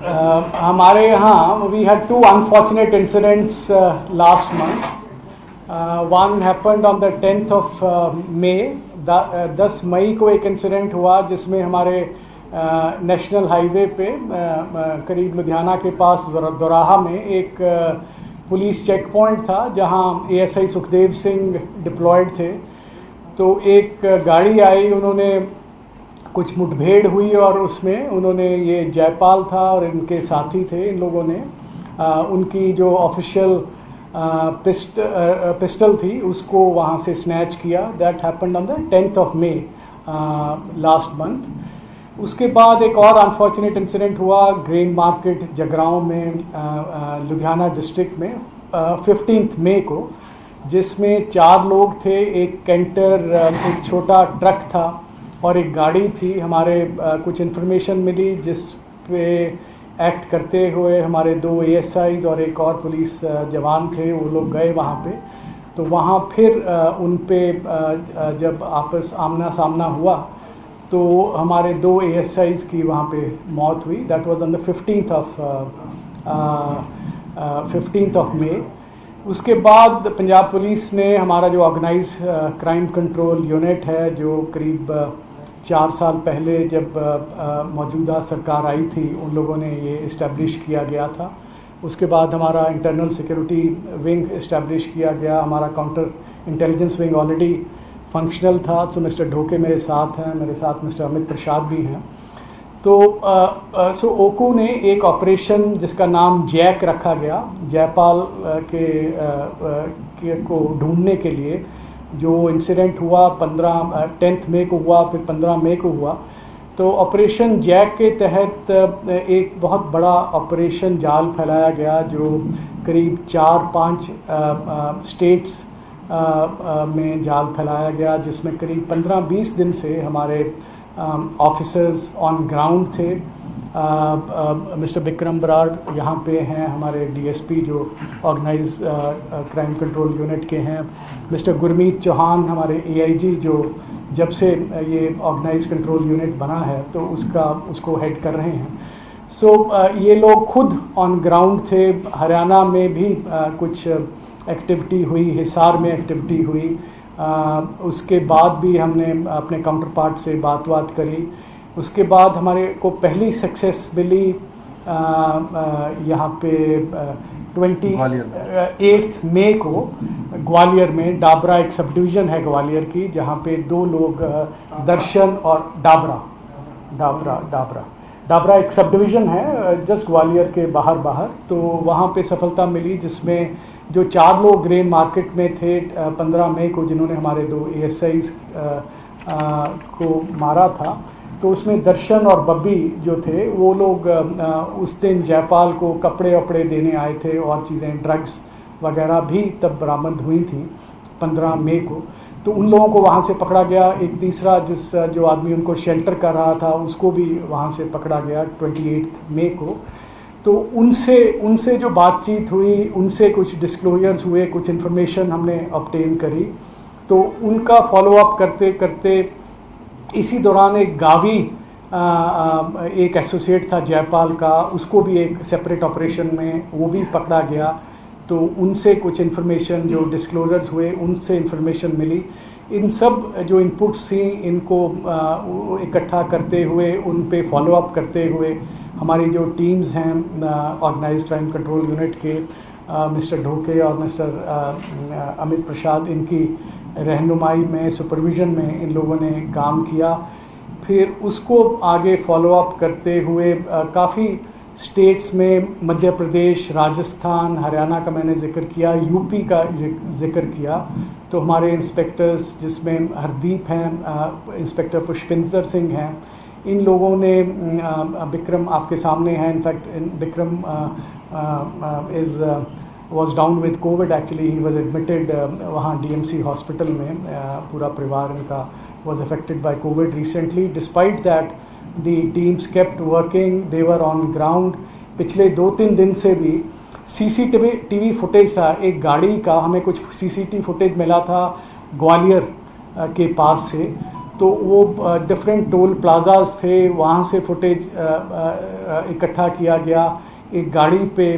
हमारे यहाँ we had two unfortunate incidents last month. One happened on the 10th of May. 10 मई को एक इंसिडेंट हुआ जिसमें हमारे नेशनल हाईवे पे करीब लुधियाना के पास दोराहा में एक पुलिस चेक पॉइंट था जहां ASI सुखदेव सिंह डिप्लॉयड थे. तो एक गाड़ी आई, उन्होंने कुछ मुठभेड़ हुई और उसमें उन्होंने, ये जयपाल था और इनके साथी थे, इन लोगों ने उनकी जो ऑफिशियल पिस्टल थी उसको वहाँ से स्नैच किया. That happened on the 10th of May last month. उसके बाद एक और अनफॉर्चुनेट इंसिडेंट हुआ ग्रेन मार्केट जगरांव में लुधियाना डिस्ट्रिक्ट में 15th मई को, जिसमें 4 लोग थे. एक कैंटर, एक छोटा ट्रक था और एक गाड़ी थी. हमारे कुछ इन्फॉर्मेशन मिली जिस पे एक्ट करते हुए हमारे 2 ASIs और एक और पुलिस जवान थे, वो लोग गए वहाँ पे. तो वहाँ फिर उन पे जब आपस आमना सामना हुआ तो हमारे 2 ASIs की वहाँ पे मौत हुई. That was on the 15th of May. उसके बाद पंजाब पुलिस ने, हमारा जो ऑर्गेनाइज क्राइम कंट्रोल यूनिट है, जो करीब 4 साल पहले जब मौजूदा सरकार आई थी, उन लोगों ने ये इस्टेब्लिश किया गया था. उसके बाद हमारा इंटरनल सिक्योरिटी विंग इस्टेब्लिश किया गया. हमारा counter intelligence wing already functional था. तो मिस्टर ढोके मेरे साथ हैं, मेरे साथ मिस्टर अमित प्रसाद भी हैं. तो ओकू ने एक ऑपरेशन जिसका नाम जैक रखा गया, जयपाल को ढूंढने के लिए, जो इंसिडेंट हुआ 10th मई को हुआ, फिर 15 मई को हुआ. तो ऑपरेशन जैक के तहत एक बहुत बड़ा ऑपरेशन जाल फैलाया गया जो करीब 4-5 स्टेट्स में जाल फैलाया गया, जिसमें करीब 15-20 दिन से हमारे ऑफिसर्स ऑन ग्राउंड थे. मिस्टर विक्रम बराड़ यहाँ पे हैं, हमारे DSP जो ऑर्गेनाइज क्राइम कंट्रोल यूनिट के हैं. मिस्टर गुरमीत चौहान हमारे AIG, जो जब से ये ऑर्गेनाइज कंट्रोल यूनिट बना है तो उसको हेड कर रहे हैं. ये लोग खुद ऑन ग्राउंड थे. हरियाणा में भी कुछ एक्टिविटी हुई, हिसार में एक्टिविटी हुई. उसके बाद भी हमने अपने काउंटर पार्ट से बात करी. उसके बाद हमारे को पहली सक्सेस मिली यहाँ पे 28 मई को ग्वालियर में. डाबरा एक सब डिवीज़न है ग्वालियर की, जहाँ पे 2 लोग, दर्शन और डाबरा एक सब डिवीज़न है जस्ट ग्वालियर के बाहर. तो वहाँ पे सफलता मिली, जिसमें जो 4 लोग ग्रेन मार्केट में थे 15 मई को, जिन्होंने हमारे 2 ASIs को मारा था. तो उसमें दर्शन और बब्बी जो थे, वो लोग उस दिन जयपाल को कपड़े देने आए थे और चीज़ें, ड्रग्स वगैरह भी तब बरामद हुई थी 15 मई को. तो उन लोगों को वहाँ से पकड़ा गया. एक तीसरा जो आदमी उनको शेल्टर कर रहा था, उसको भी वहाँ से पकड़ा गया 28 मई को. तो उनसे जो बातचीत हुई, उनसे कुछ डिस्क्लोजर्स हुए, कुछ इन्फॉर्मेशन हमने ऑब्टेन करी. तो उनका फॉलोअप करते करते इसी दौरान एक गावी एक एसोसिएट था जयपाल का, उसको भी एक सेपरेट ऑपरेशन में वो भी पकड़ा गया. तो उनसे कुछ इन्फॉर्मेशन, जो डिस्क्लोजर्स हुए, उनसे इन्फॉर्मेशन मिली. इन सब जो इनपुट्स थी, इनको इकट्ठा करते हुए, उन पे फॉलोअप करते हुए हमारी जो टीम्स हैं ऑर्गेनाइज क्राइम कंट्रोल यूनिट के, मिस्टर ढोके और मिस्टर अमित प्रसाद, इनकी रहनुमाई में, सुपरविज़न में इन लोगों ने काम किया. फिर उसको आगे फॉलोअप करते हुए काफ़ी स्टेट्स में, मध्य प्रदेश, राजस्थान, हरियाणा का मैंने जिक्र किया, यूपी का जिक्र किया. तो हमारे इंस्पेक्टर्स, जिसमें हरदीप हैं, इंस्पेक्टर पुष्पिंदर सिंह हैं, इन लोगों ने, विक्रम आपके सामने है, in fact Vikram was down with COVID. Actually he was admitted वहाँ DMC हॉस्पिटल में. पूरा परिवार इनका was affected by COVID recently. Despite that the teams kept working, they were on ground. पिछले 2-3 दिन से भी CCTV फुटेज था एक गाड़ी का, हमें कुछ CCTV फुटेज मिला था ग्वालियर के पास से. तो वो डिफरेंट टोल प्लाजाज थे, वहाँ से फुटेज इकट्ठा किया गया। एक गाड़ी पे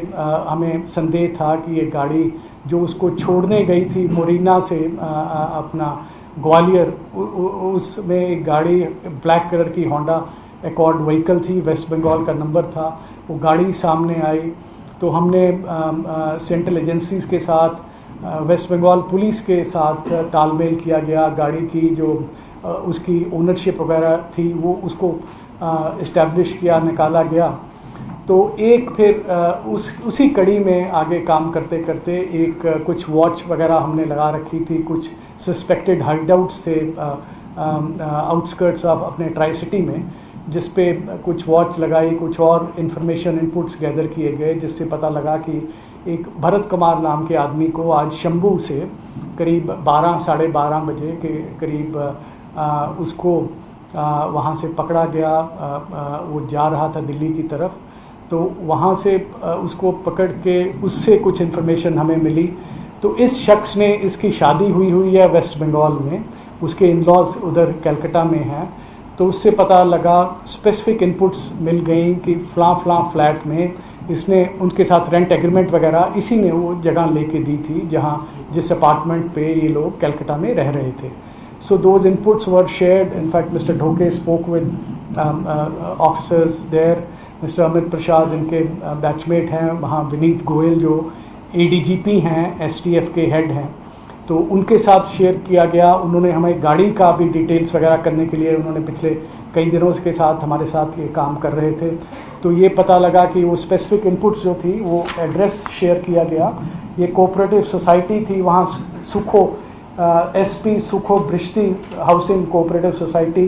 हमें संदेह था कि ये गाड़ी जो उसको छोड़ने गई थी मोरिना से अपना ग्वालियर, उसमें एक गाड़ी ब्लैक कलर की होंडा एकॉर्ड व्हीकल थी, वेस्ट बंगाल का नंबर था। वो गाड़ी सामने आई तो हमने सेंट्रल एजेंसीज के साथ, वेस्ट बंगाल पुलिस के साथ तालमेल किया गया। गाड़ी की जो उसकी ओनरशिप वगैरह थी वो उसको इस्टेब्लिश किया, निकाला गया। तो एक फिर उसी कड़ी में आगे काम करते करते एक कुछ वॉच वगैरह हमने लगा रखी थी, कुछ सस्पेक्टेड हाइडआउट्स थे आउटस्कर्ट्स ऑफ अपने ट्राई सिटी में, जिस पे कुछ वॉच लगाई, कुछ और इन्फॉर्मेशन इनपुट्स गैदर किए गए, जिससे पता लगा कि एक भरत कुमार नाम के आदमी को आज शंभू से करीब 12 साढ़े 12 बजे के करीब उसको वहाँ से पकड़ा गया। वो जा रहा था दिल्ली की तरफ, तो वहाँ से उसको पकड़ के उससे कुछ इन्फॉर्मेशन हमें मिली। तो इस शख्स ने, इसकी शादी हुई है वेस्ट बंगाल में, उसके इन-लॉज उधर कलकत्ता में हैं। तो उससे पता लगा, स्पेसिफिक इनपुट्स मिल गई कि फ़लाँ फ्लैट में इसने उनके साथ रेंट एग्रीमेंट वगैरह इसी ने वो जगह लेके दी थी जहाँ जिस अपार्टमेंट पे ये लोग कलकत्ता में रह रहे थे। So those inputs were shared. In fact mister Dhoke spoke with officers there. Mister Amit Prasad इनके बैचमेट हैं वहाँ, विनीत गोयल जो ADGP हैं, STF के हेड हैं, तो उनके साथ शेयर किया गया। उन्होंने हमें गाड़ी का भी डिटेल्स वगैरह करने के लिए, उन्होंने पिछले कई दिनों के साथ हमारे साथ ये काम कर रहे थे। तो ये पता लगा कि वो स्पेसिफिक इनपुट्स जो थी वो एड्रेस शेयर किया गया। ये कोऑपरेटिव सोसाइटी थी वहाँ, Sukho SP Sukho Brishti housing cooperative society,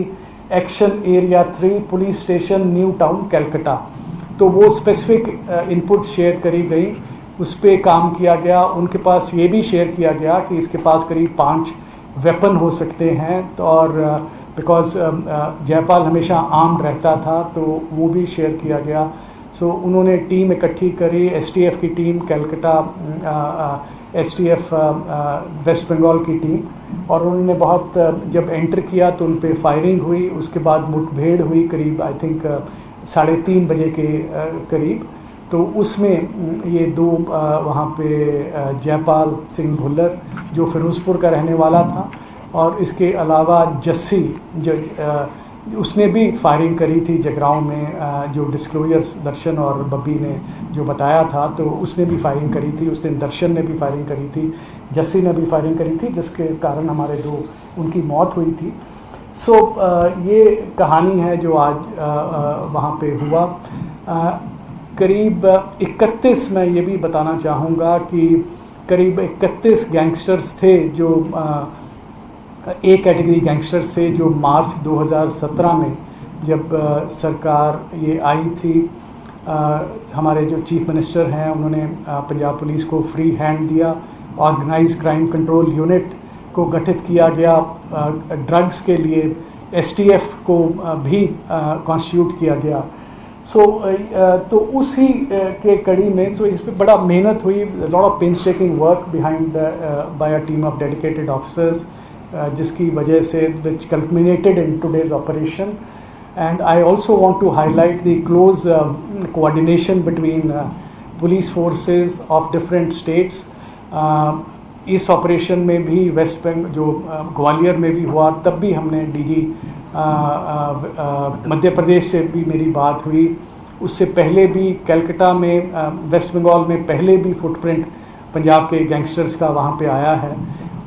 action area 3, police station, new town, Calcutta. तो वो स्पेसिफिक इनपुट शेयर करी गई, उस पर काम किया गया। उनके पास ये भी शेयर किया गया कि इसके पास करीब 5 वेपन हो सकते हैं। तो और बिकॉज जयपाल हमेशा आर्म्ड रहता था, तो वो भी शेयर किया गया। सो उन्होंने टीम इकट्ठी करी, STF की team Calcutta, STF West Bengal की टीम, और उन्होंने बहुत जब एंटर किया तो उन पर फायरिंग हुई। उसके बाद मुठभेड़ हुई करीब आई थिंक 3:30 बजे के करीब। तो उसमें ये 2 वहाँ पे जयपाल सिंह भुल्लर जो फिरोज़पुर का रहने वाला था, और इसके अलावा जस्सी जो उसने भी फायरिंग करी थी जगरांव में, जो डिस्क्लोजर्स दर्शन और बब्बी ने जो बताया था, तो उसने भी फायरिंग करी थी। उस दिन दर्शन ने भी फायरिंग करी थी, जस्सी ने भी फायरिंग करी थी, जिसके कारण हमारे 2 उनकी मौत हुई थी। सो ये कहानी है जो आज वहाँ पे हुआ। करीब 31, मैं ये भी बताना चाहूँगा कि करीब 31 गैंगस्टर्स थे जो A कैटेगरी गैंगस्टर्स थे, जो मार्च 2017 में जब सरकार ये आई थी, हमारे जो चीफ मिनिस्टर हैं उन्होंने पंजाब पुलिस को फ्री हैंड दिया। ऑर्गेनाइज्ड क्राइम कंट्रोल यूनिट को गठित किया गया, ड्रग्स के लिए STF को भी कॉन्स्टिट्यूट किया गया। तो उसी के कड़ी में तो इस पर बड़ा मेहनत हुई, lot of painstaking work behind by a team of dedicated officers, जिसकी वजह से which culminated in today's operation. And I also want to highlight the close coordination between police forces of different states. इस operation में भी waste Bengal जो ग्वालियर में भी हुआ, तब भी हमने DG मध्य प्रदेश से भी मेरी बात हुई। उससे पहले भी कलकत्ता में, वेस्ट बंगाल में पहले भी फुटप्रिंट पंजाब के गैंगस्टर्स का वहाँ पे आया है।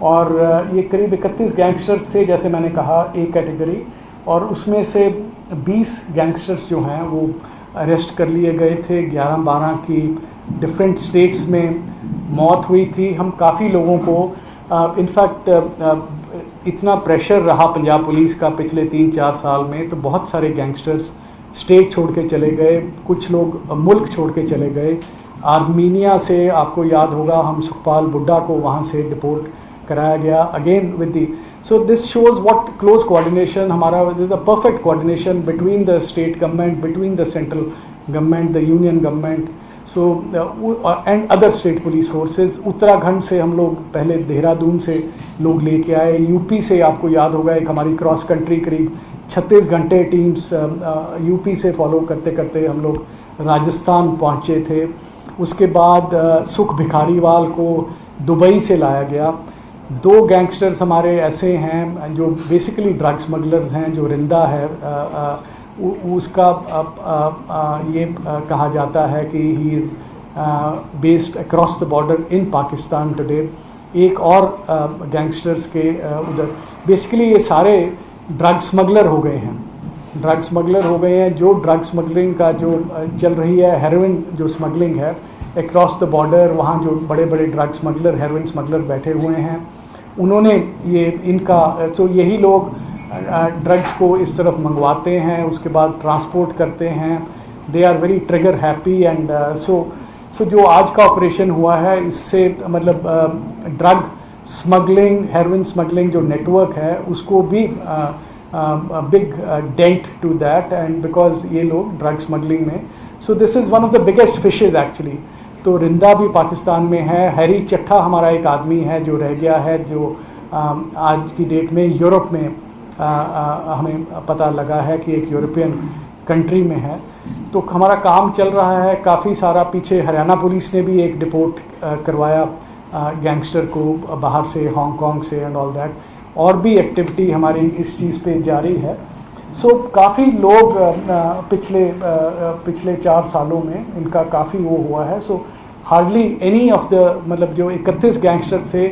और ये करीब 31 गैंगस्टर्स थे, जैसे मैंने कहा, A कैटेगरी, और उसमें से 20 गैंगस्टर्स जो हैं वो अरेस्ट कर लिए गए थे। 11-12 की डिफरेंट स्टेट्स में मौत हुई थी। हम काफ़ी लोगों को इनफैक्ट इतना प्रेशर रहा पंजाब पुलिस का पिछले 3-4 साल में, तो बहुत सारे गैंगस्टर्स स्टेट छोड़ के चले गए, कुछ लोग मुल्क छोड़ के चले गए। आर्मीनिया से आपको याद होगा, हम सुखपाल बुड्ढा को वहाँ से डिपोर्ट कराया गया again with the. So this shows what close coordination हमारा, this a perfect coordination between the state government, between the central government, the union government. So and other state police forces. Uttarakhand से हम लोग पहले देहरादून से लोग लेके आए, यूपी से आपको याद होगा एक हमारी क्रॉस कंट्री करीब 36 घंटे टीम्स यूपी से फॉलो करते करते हम लोग राजस्थान पहुँचे थे। उसके बाद सुख भिखारीवाल को दुबई से लाया गया। 2 गैंगस्टर्स हमारे ऐसे हैं जो बेसिकली ड्रग स्मगलर्स हैं, जो रिंदा है उसका ये कहा जाता है कि he is based across the border in Pakistan today. एक और गैंगस्टर्स के उधर बेसिकली ये सारे ड्रग स्मगलर हो गए हैं, ड्रग स्मगलर हो गए हैं। जो ड्रग स्मगलिंग का जो चल रही है, हेरोइन जो स्मगलिंग है अक्रॉस द बॉर्डर, वहाँ जो बड़े बड़े ड्रग स्मगलर, हेरोइन स्मगलर बैठे हुए हैं, उन्होंने ये इनका तो यही लोग ड्रग्स को इस तरफ मंगवाते हैं, उसके बाद ट्रांसपोर्ट करते हैं। They are very trigger happy and so जो आज का ऑपरेशन हुआ है इससे मतलब ड्रग स्मगलिंग, हेरोइन स्मगलिंग जो नेटवर्क है उसको भी big dent to that, and because ये लोग ड्रग स्मगलिंग में, so this is one of the biggest fishes actually. तो रिंदा भी पाकिस्तान में है। हैरी चट्ठा हमारा एक आदमी है जो रह गया है, जो आज की डेट में यूरोप में हमें पता लगा है कि एक यूरोपियन कंट्री में है। तो हमारा काम चल रहा है काफ़ी सारा। पीछे हरियाणा पुलिस ने भी एक डिपोर्ट करवाया गैंगस्टर को बाहर से, हांगकांग से एंड ऑल दैट। और भी एक्टिविटी हमारी इस चीज़ पे जारी है। सो काफ़ी लोग पिछले 4 सालों में इनका काफ़ी वो हुआ है। सो हार्डली एनी ऑफ द मतलब जो 31 गैंगस्टर थे,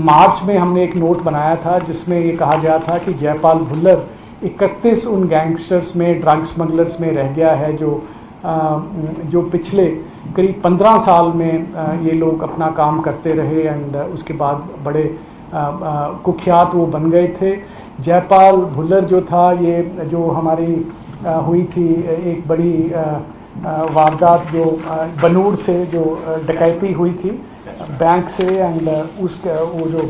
मार्च में हमने एक नोट बनाया था जिसमें ये कहा गया था कि जयपाल भुल्लर 31 उन गैंगस्टर्स में, ड्रग स्मगलर्स में रह गया है जो पिछले करीब 15 साल में ये लोग अपना काम करते रहे एंड उसके बाद बड़े कुख्यात वो बन गए थे। जयपाल भुल्लर जो था, ये जो हमारी हुई थी एक बड़ी वारदात जो बनूड़ से जो डकैती हुई थी बैंक से, एंड वो जो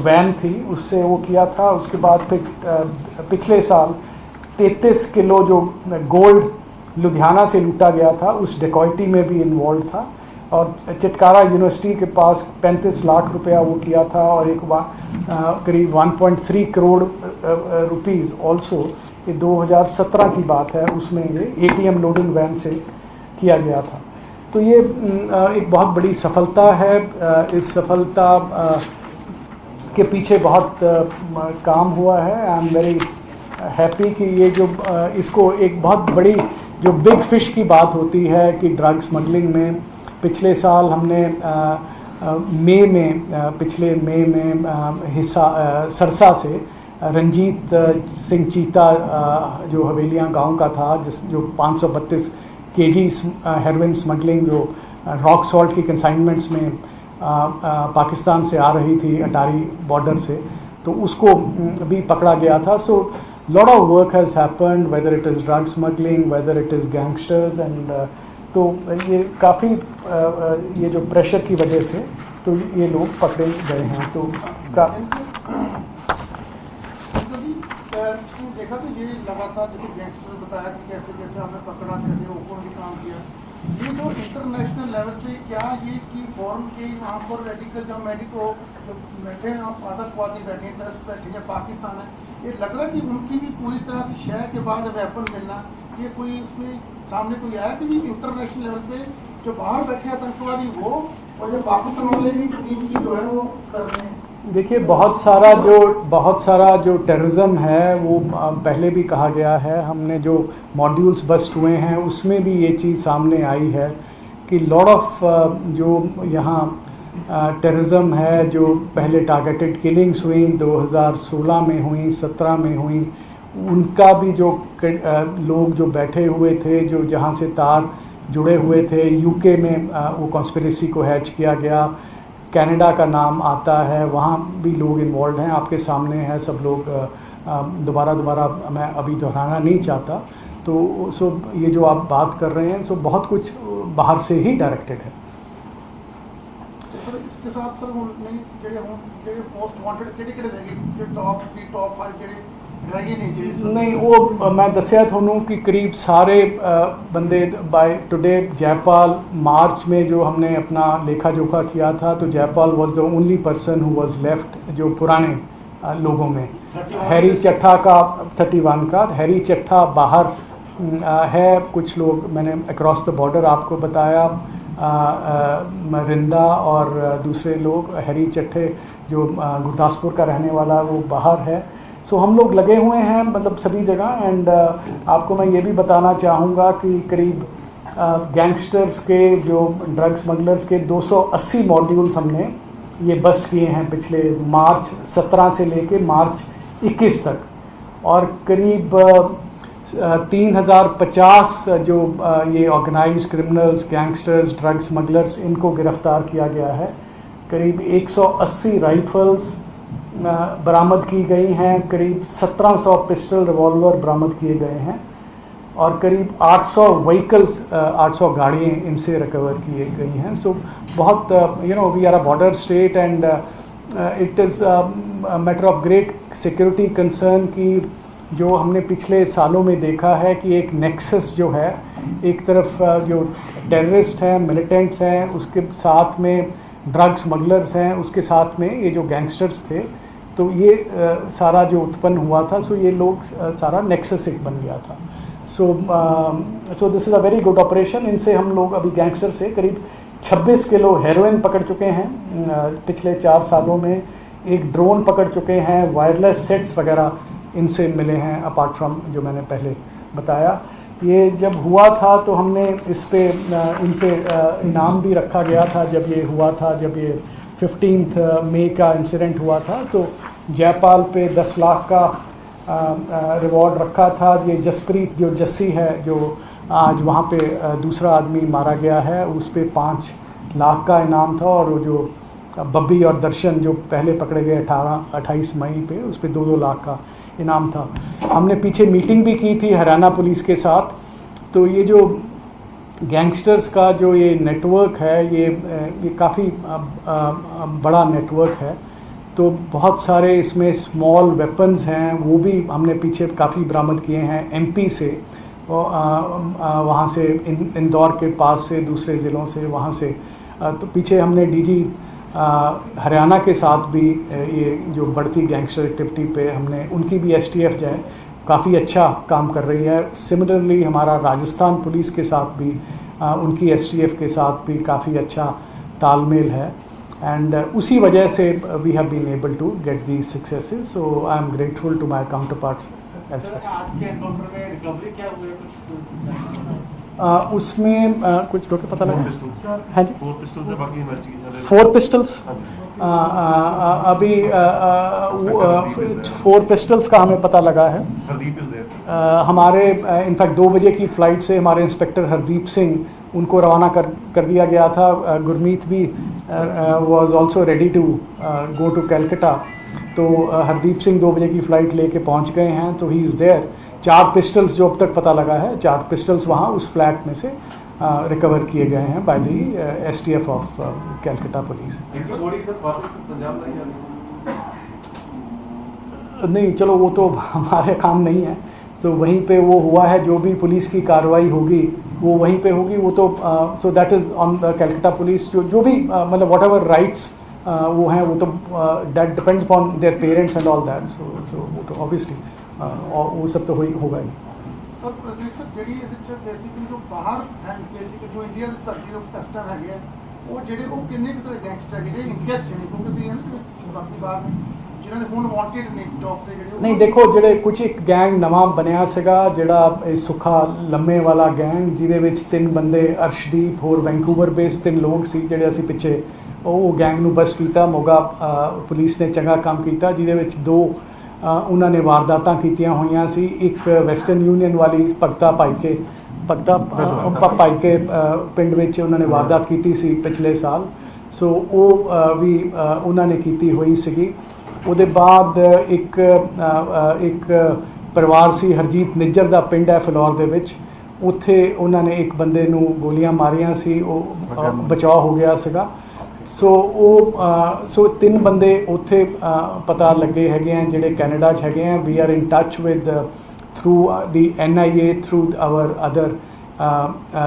वैन थी उससे वो किया था। उसके बाद फिर पिछले साल 33 किलो जो गोल्ड लुधियाना से लूटा गया था, उस डिकॉइटी में भी इन्वॉल्व था। और चिटकारा यूनिवर्सिटी के पास 35 लाख रुपया वो किया था, और एक करीब 1.3 करोड़ रुपीज़ ऑल्सो, ये 2017 की बात है, उसमें ये ATM लोडिंग वैन से किया गया था। तो ये एक बहुत बड़ी सफलता है। इस सफलता के पीछे बहुत काम हुआ है। आई एम वेरी हैप्पी कि ये जो इसको एक बहुत बड़ी जो बिग फिश की बात होती है कि ड्रग स्मगलिंग में, पिछले साल हमने पिछले मई में हिस्सा सरसा से रंजीत सिंह चीता जो हवेलियाँ गांव का था, जो 532 kg हेरोइन स्मगलिंग जो रॉक सॉल्ट की कंसाइनमेंट्स में पाकिस्तान से आ रही थी अटारी बॉर्डर से, तो उसको भी पकड़ा गया था। So lot of work has happened, whether it is drug smuggling, whether it is gangsters and तो ये काफ़ी ये जो प्रेशर की वजह से तो ये लोग पकड़े गए हैं। तो देखा तो ये लगातार जैसे गैंगस्टर बताया कि कैसे कैसे हमने पकड़ा, कैसे ऊपर भी काम किया। ये जो इंटरनेशनल लेवल पे क्या ये की फॉर्म के वहाँ पर रेडिकल जो मेडिको जो बैठे हैं, आप आतंकवादी बैठे हैं, टेररिस्ट बैठे हैं, पाकिस्तान है, ये लग रहा है कि उनकी भी पूरी तरह से शह के बाद वेपन मिलना, ये कोई इसमें सामने कोई आया कि इंटरनेशनल लेवल पे जो बाहर बैठे आतंकवादी वो और जो पाकिस्तान वाले भी इनकी जो है वो कर रहे हैं। देखिए बहुत सारा जो टेररिज्म है वो पहले भी कहा गया है। हमने जो मॉड्यूल्स बस्ट हुए हैं उसमें भी ये चीज़ सामने आई है कि लॉट ऑफ जो यहाँ टेररिज्म है, जो पहले टारगेटेड किलिंग्स हुई 2016 में हुई, 17 में हुई, उनका भी जो लोग जो बैठे हुए थे, जो जहाँ से तार जुड़े हुए थे, यूके में वो कॉन्स्पिरेसी को हैच किया गया, कनाडा का नाम आता है, वहाँ भी लोग इन्वॉल्व हैं, आपके सामने है सब लोग। दोबारा मैं अभी दोहराना नहीं चाहता। तो सो ये जो आप बात कर रहे हैं सो बहुत कुछ बाहर से ही डायरेक्टेड है। इसके साथ sir most wanted top 3 top 5 ਹੈਗੀ ਨਹੀਂ ਜਿਹੜੀ नहीं वो मैं दसिया थोनू कि करीब सारे बंदे बाय टुडे जयपाल मार्च में जो हमने अपना लेखा जोखा किया था तो Jaipal was the only person who was left जो पुराने लोगों में। हैरी चट्ठा का 31 का हैरी चट्ठा बाहर है, कुछ लोग मैंने अक्रॉस द बॉर्डर आपको बताया, रिंदा और दूसरे लोग, हैरी चट्ठे जो गुरदासपुर का रहने वाला वो बाहर है। सो हम लोग लगे हुए हैं मतलब सभी जगह। एंड आपको मैं ये भी बताना चाहूँगा कि करीब गैंगस्टर्स के जो ड्रग स्मगलर्स के 280 मॉड्यूल्स हमने ये बस्ट किए हैं पिछले मार्च 17 से लेके मार्च 21 तक, और करीब 3050 जो ये organised criminals, gangsters, drug smugglers, इनको गिरफ्तार किया गया है। करीब 180 राइफल्स बरामद की गई हैं, करीब 1700 पिस्टल रिवॉल्वर बरामद किए गए हैं, और करीब 800 व्हीकल्स, 800 गाड़ियाँ इनसे रिकवर की गई हैं। सो बहुत we are a border state and it is matter of great security concern कि जो हमने पिछले सालों में देखा है कि एक नेक्सस जो है, एक तरफ जो टेररिस्ट हैं, मिलिटेंट्स हैं, उसके साथ में ड्रग स्मगलर्स हैं, उसके साथ में ये जो गैंगस्टर्स थे, तो ये सारा जो उत्पन्न हुआ था, सो ये लोग सारा नेक्सस एक बन गया था। सो this is a very good operation. इनसे हम लोग अभी गैंगस्टर से करीब 26 किलो हेरोइन पकड़ चुके हैं पिछले 4 सालों में, एक ड्रोन पकड़ चुके हैं, वायरलेस सेट्स वगैरह इनसे मिले हैं अपार्ट फ्रॉम जो मैंने पहले बताया। ये जब हुआ था तो हमने इस पे इन पे इनाम भी रखा गया था। जब ये हुआ था, जब ये 15 मई का इंसिडेंट हुआ था, तो जयपाल पे 10 लाख का रिवॉर्ड रखा था। ये जसप्रीत जो जस्सी है, जो आज वहाँ पे दूसरा आदमी मारा गया है, उस पे 5 लाख का इनाम था, और वो जो बब्बी और दर्शन जो पहले पकड़े गए 28 मई पे, उस पे 2-2 लाख का इनाम था। हमने पीछे मीटिंग भी की थी हरियाणा पुलिस के साथ। तो ये जो गैंगस्टर्स का जो ये नेटवर्क है, ये काफ़ी बड़ा नेटवर्क है। तो बहुत सारे इसमें स्मॉल वेपन्स हैं, वो भी हमने पीछे काफ़ी बरामद किए हैं एमपी से, वहाँ से इंदौर के पास से, दूसरे ज़िलों से, वहाँ से। तो पीछे हमने डीजी हरियाणा के साथ भी ये जो बढ़ती गैंगस्टर एक्टिविटी पे हमने, उनकी भी एसटीएफ जो है काफ़ी अच्छा काम कर रही है। सिमिलरली हमारा राजस्थान पुलिस के साथ भी उनकी एसटीएफ के साथ भी काफ़ी अच्छा तालमेल है, एंड उसी वजह से we have been able to get these successes. So I am grateful to my counterparts. उसमें कुछ डॉक्टर पता लगा? हाँ जी, 4 पिस्टल्स अभी 4 पिस्टल्स का हमें पता लगा है। हमारे इनफैक्ट 2 बजे की फ़्लाइट से हमारे इंस्पेक्टर हरदीप सिंह, उनको रवाना कर दिया गया था। गुरमीत भी was also ready to go to Calcutta. तो हरदीप सिंह 2 बजे की फ़्लाइट लेके पहुंच गए हैं, तो ही इज़ देयर। 4 पिस्टल्स जो अब तक पता लगा है, 4 पिस्टल्स वहाँ उस फ्लैट में से रिकवर किए गए हैं by the STF of Calcutta police. नहीं, चलो वो तो हमारे काम नहीं है। तो वहीं पे वो हुआ है, जो भी पुलिस की कार्रवाई होगी वो वहीं पे होगी। वो तो so that is on the Calcutta police. जो भी मतलब वॉट एवर राइट्स वो हैं, वो तो that depends upon their parents and all that. So वो तो ऑब्वियसली वो सब तो होगा ही। सर ਜਿਹੜੀ ਇਹਦੇ ਚ ਬੇਸਿਕਲੀ ਜੋ ਬਾਹਰ ਹੈ, ਬੇਸਿਕਲੀ ਜੋ ਇੰਡੀਆ ਦੀ ਧਰਤੀ ਦੇ ਉੱਤੇ ਸਿਸਟਮ ਹੈਗੇ ਆ, ਉਹ ਜਿਹੜੇ ਉਹ ਕਿੰਨੇ ਕੁ ਤਰ੍ਹਾਂ ਗੈਂਗਸਟਰ ਹੈਗੇ ਜਿਹੜੇ ਇੰਡੀਆ ਚ ਨੇ, ਕਿਉਂਕਿ ਤੁਸੀਂ ਹੈ ਨਾ ਬਾਕੀ ਬਾਹਰ ਜਿਨ੍ਹਾਂ ਦੇ ਹੁਣ ਵਾਂਟਡ ਨੇ ਜੌਬ ਤੇ ਜਿਹੜੇ। ਨਹੀਂ ਦੇਖੋ, ਜਿਹੜੇ ਕੁਝ ਇੱਕ ਗੈਂਗ ਨਵਾਂ ਬਣਿਆ ਸੀਗਾ, ਜਿਹੜਾ ਇਹ ਸੁੱਖਾ ਲੰਮੇ ਵਾਲਾ ਗੈਂਗ, ਜਿਹਦੇ ਵਿੱਚ 3 ਬੰਦੇ ਅਰਸ਼ਦੀਪ ਹੋਰ ਵੈਂਕੂਵਰ ਬੇਸ 3 ਲੋਕ ਸੀ, ਜਿਹੜੇ ਅਸੀਂ ਪਿੱਛੇ ਉਹ ਗੈਂਗ ਨੂੰ ਬਸ ਕੀਤਾ। ਮੋਗਾ ਪੁਲਿਸ ਨੇ ਚੰਗਾ ਕੰਮ ਕੀਤਾ, ਜਿਹਦੇ ਵਿੱਚ 2 ਉਹਨਾਂ ਨੇ ਵਾਰਦਾਤਾਂ ਕੀਤੀਆਂ ਹੋਈਆਂ ਸੀ। ਇੱਕ ਵੈਸਟਰਨ ਯੂਨੀਅਨ ਵਾਲੀ ਭਗਤਾ ਭਾਈਕੇ ਪਿੰਡ ਵਿੱਚ ਉਹਨਾਂ ਨੇ ਵਾਰਦਾਤ ਕੀਤੀ ਸੀ ਪਿਛਲੇ ਸਾਲ। ਸੋ ਉਹ ਵੀ ਉਹਨਾਂ ਨੇ ਕੀਤੀ ਹੋਈ ਸੀਗੀ। ਉਹਦੇ ਬਾਅਦ ਇੱਕ ਪਰਿਵਾਰ ਸੀ, ਹਰਜੀਤ ਨਿੱਜਰ ਦਾ ਪਿੰਡ ਹੈ ਫਿਲੌਰ ਦੇ ਵਿੱਚ, ਉੱਥੇ ਉਹਨਾਂ ਨੇ ਇੱਕ ਬੰਦੇ ਨੂੰ ਗੋਲੀਆਂ ਮਾਰੀਆਂ ਸੀ, ਉਹ ਬਚਾਅ ਹੋ ਗਿਆ ਸੀਗਾ। ਸੋ ਉਹ ਸੋ 3 ਬੰਦੇ ਉੱਥੇ ਪਤਾ ਲੱਗੇ ਹੈਗੇ ਆ ਜਿਹੜੇ ਕੈਨੇਡਾ 'ਚ ਹੈਗੇ ਆ. We are in touch with through the NIA, through our other